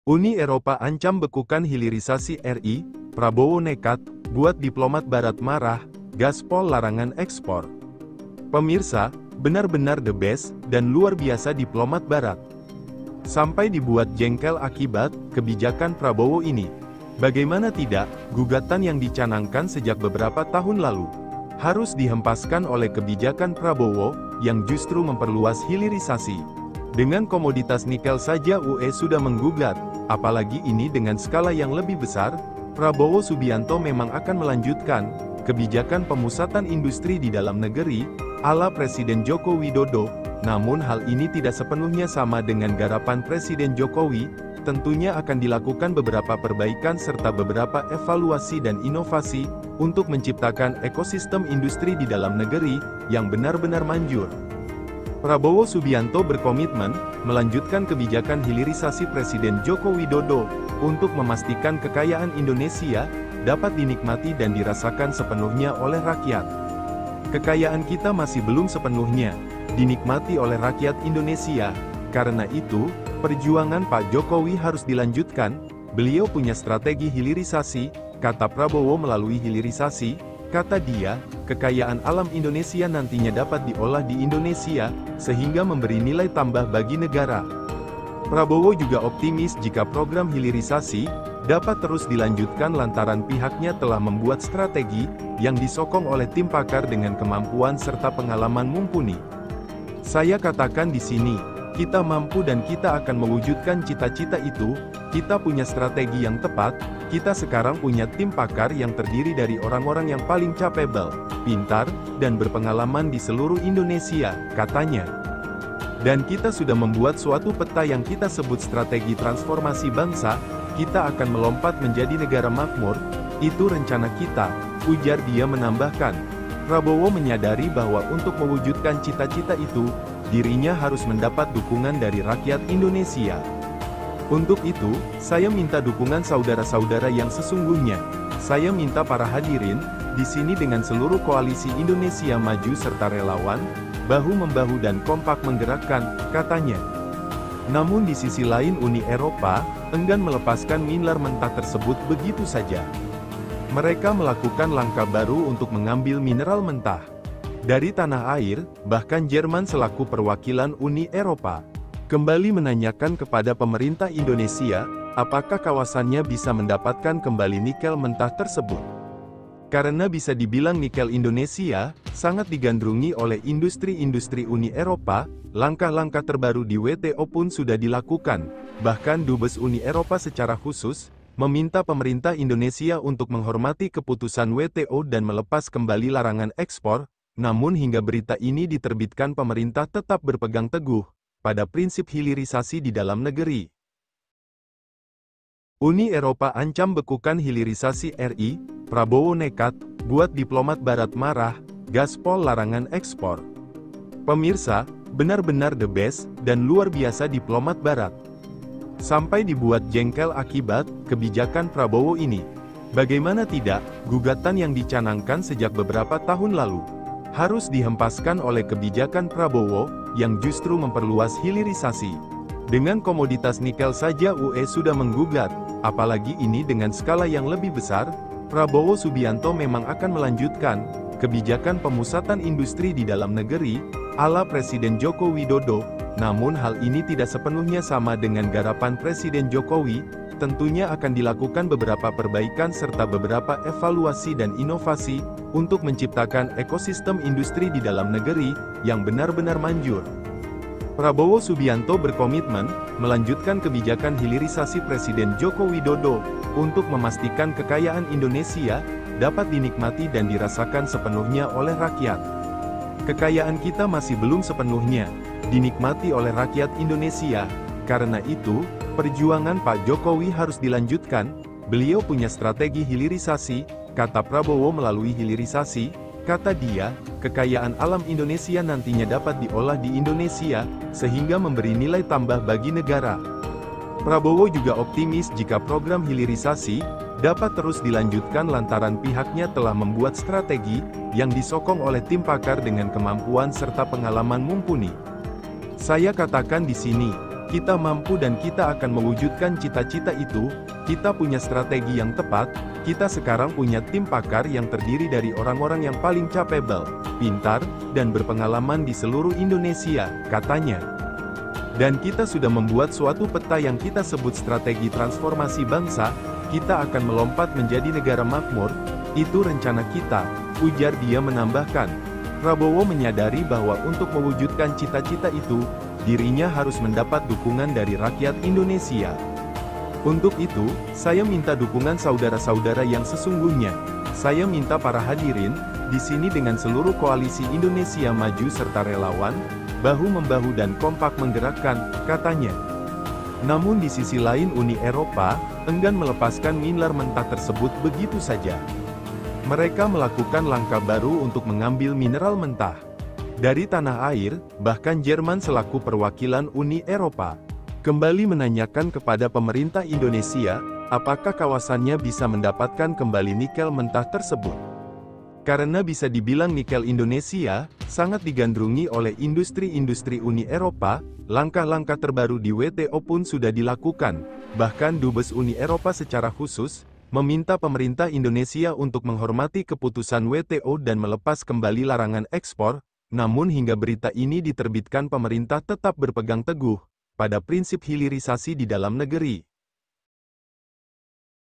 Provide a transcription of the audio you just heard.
Uni Eropa ancam bekukan hilirisasi RI, Prabowo nekat, buat diplomat Barat marah, gaspol larangan ekspor. Pemirsa, benar-benar the best, dan luar biasa diplomat Barat. Sampai dibuat jengkel akibat kebijakan Prabowo ini. Bagaimana tidak, gugatan yang dicanangkan sejak beberapa tahun lalu harus dihempaskan oleh kebijakan Prabowo, yang justru memperluas hilirisasi. Dengan komoditas nikel saja UE sudah menggugat, apalagi ini dengan skala yang lebih besar. Prabowo Subianto memang akan melanjutkan kebijakan pemusatan industri di dalam negeri, ala Presiden Joko Widodo, namun hal ini tidak sepenuhnya sama dengan garapan Presiden Jokowi. Tentunya akan dilakukan beberapa perbaikan serta beberapa evaluasi dan inovasi, untuk menciptakan ekosistem industri di dalam negeri, yang benar-benar manjur. Prabowo Subianto berkomitmen, melanjutkan kebijakan hilirisasi Presiden Joko Widodo, untuk memastikan kekayaan Indonesia, dapat dinikmati dan dirasakan sepenuhnya oleh rakyat. Kekayaan kita masih belum sepenuhnya dinikmati oleh rakyat Indonesia. Karena itu, perjuangan Pak Jokowi harus dilanjutkan. Beliau punya strategi hilirisasi, kata Prabowo. Melalui hilirisasi, kata dia, kekayaan alam Indonesia nantinya dapat diolah di Indonesia, sehingga memberi nilai tambah bagi negara. Prabowo juga optimis jika program hilirisasi dapat terus dilanjutkan lantaran pihaknya telah membuat strategi yang disokong oleh tim pakar dengan kemampuan serta pengalaman mumpuni. Saya katakan di sini, kita mampu dan kita akan mewujudkan cita-cita itu. Kita punya strategi yang tepat, kita sekarang punya tim pakar yang terdiri dari orang-orang yang paling capable, pintar, dan berpengalaman di seluruh Indonesia, katanya. Dan kita sudah membuat suatu peta yang kita sebut strategi transformasi bangsa. Kita akan melompat menjadi negara makmur, itu rencana kita, ujar dia. Menambahkan, Prabowo menyadari bahwa untuk mewujudkan cita-cita itu, dirinya harus mendapat dukungan dari rakyat Indonesia. Untuk itu, saya minta dukungan saudara-saudara yang sesungguhnya. Saya minta para hadirin di sini dengan seluruh koalisi Indonesia Maju serta relawan, bahu-membahu dan kompak menggerakkan, katanya. Namun di sisi lain Uni Eropa enggan melepaskan mineral mentah tersebut begitu saja. Mereka melakukan langkah baru untuk mengambil mineral mentah dari tanah air. Bahkan Jerman selaku perwakilan Uni Eropa kembali menanyakan kepada pemerintah Indonesia, apakah kawasannya bisa mendapatkan kembali nikel mentah tersebut. Karena bisa dibilang nikel Indonesia sangat digandrungi oleh industri-industri Uni Eropa, langkah-langkah terbaru di WTO pun sudah dilakukan. Bahkan Dubes Uni Eropa secara khusus meminta pemerintah Indonesia untuk menghormati keputusan WTO dan melepas kembali larangan ekspor. Namun hingga berita ini diterbitkan, pemerintah tetap berpegang teguh pada prinsip hilirisasi di dalam negeri. Uni Eropa ancam bekukan hilirisasi RI, Prabowo nekat, buat diplomat Barat marah, gaspol larangan ekspor. Pemirsa, benar-benar the best, dan luar biasa diplomat Barat. Sampai dibuat jengkel akibat kebijakan Prabowo ini. Bagaimana tidak, gugatan yang dicanangkan sejak beberapa tahun lalu harus dihempaskan oleh kebijakan Prabowo, yang justru memperluas hilirisasi. Dengan komoditas nikel saja UE sudah menggugat, apalagi ini dengan skala yang lebih besar. Prabowo Subianto memang akan melanjutkan kebijakan pemusatan industri di dalam negeri, ala Presiden Joko Widodo. Namun hal ini tidak sepenuhnya sama dengan garapan Presiden Jokowi. Tentunya akan dilakukan beberapa perbaikan serta beberapa evaluasi dan inovasi, untuk menciptakan ekosistem industri di dalam negeri, yang benar-benar manjur. Prabowo Subianto berkomitmen, melanjutkan kebijakan hilirisasi Presiden Joko Widodo, untuk memastikan kekayaan Indonesia, dapat dinikmati dan dirasakan sepenuhnya oleh rakyat. Kekayaan kita masih belum sepenuhnya dinikmati oleh rakyat Indonesia. Karena itu, perjuangan Pak Jokowi harus dilanjutkan. Beliau punya strategi hilirisasi, kata Prabowo. Melalui hilirisasi, kata dia, kekayaan alam Indonesia nantinya dapat diolah di Indonesia, sehingga memberi nilai tambah bagi negara. Prabowo juga optimis jika program hilirisasi dapat terus dilanjutkan lantaran pihaknya telah membuat strategi yang disokong oleh tim pakar dengan kemampuan serta pengalaman mumpuni. Saya katakan di sini, Kita mampu dan kita akan mewujudkan cita-cita itu. Kita punya strategi yang tepat. Kita sekarang punya tim pakar yang terdiri dari orang-orang yang paling capable, pintar, dan berpengalaman di seluruh Indonesia, katanya. Dan kita sudah membuat suatu peta yang kita sebut strategi transformasi bangsa. Kita akan melompat menjadi negara makmur. Itu rencana kita, ujar dia menambahkan. Prabowo menyadari bahwa untuk mewujudkan cita-cita itu, dirinya harus mendapat dukungan dari rakyat Indonesia. Untuk itu, saya minta dukungan saudara-saudara yang sesungguhnya. Saya minta para hadirin, di sini dengan seluruh koalisi Indonesia Maju serta relawan, bahu-membahu dan kompak menggerakkan, katanya. Namun di sisi lain Uni Eropa, enggan melepaskan mineral mentah tersebut begitu saja. Mereka melakukan langkah baru untuk mengambil mineral mentah dari tanah air, bahkan Jerman selaku perwakilan Uni Eropa kembali menanyakan kepada pemerintah Indonesia, apakah kawasannya bisa mendapatkan kembali nikel mentah tersebut. Karena bisa dibilang nikel Indonesia sangat digandrungi oleh industri-industri Uni Eropa, langkah-langkah terbaru di WTO pun sudah dilakukan. Bahkan Dubes Uni Eropa secara khusus meminta pemerintah Indonesia untuk menghormati keputusan WTO dan melepas kembali larangan ekspor. Namun hingga berita ini diterbitkan pemerintah tetap berpegang teguh pada prinsip hilirisasi di dalam negeri.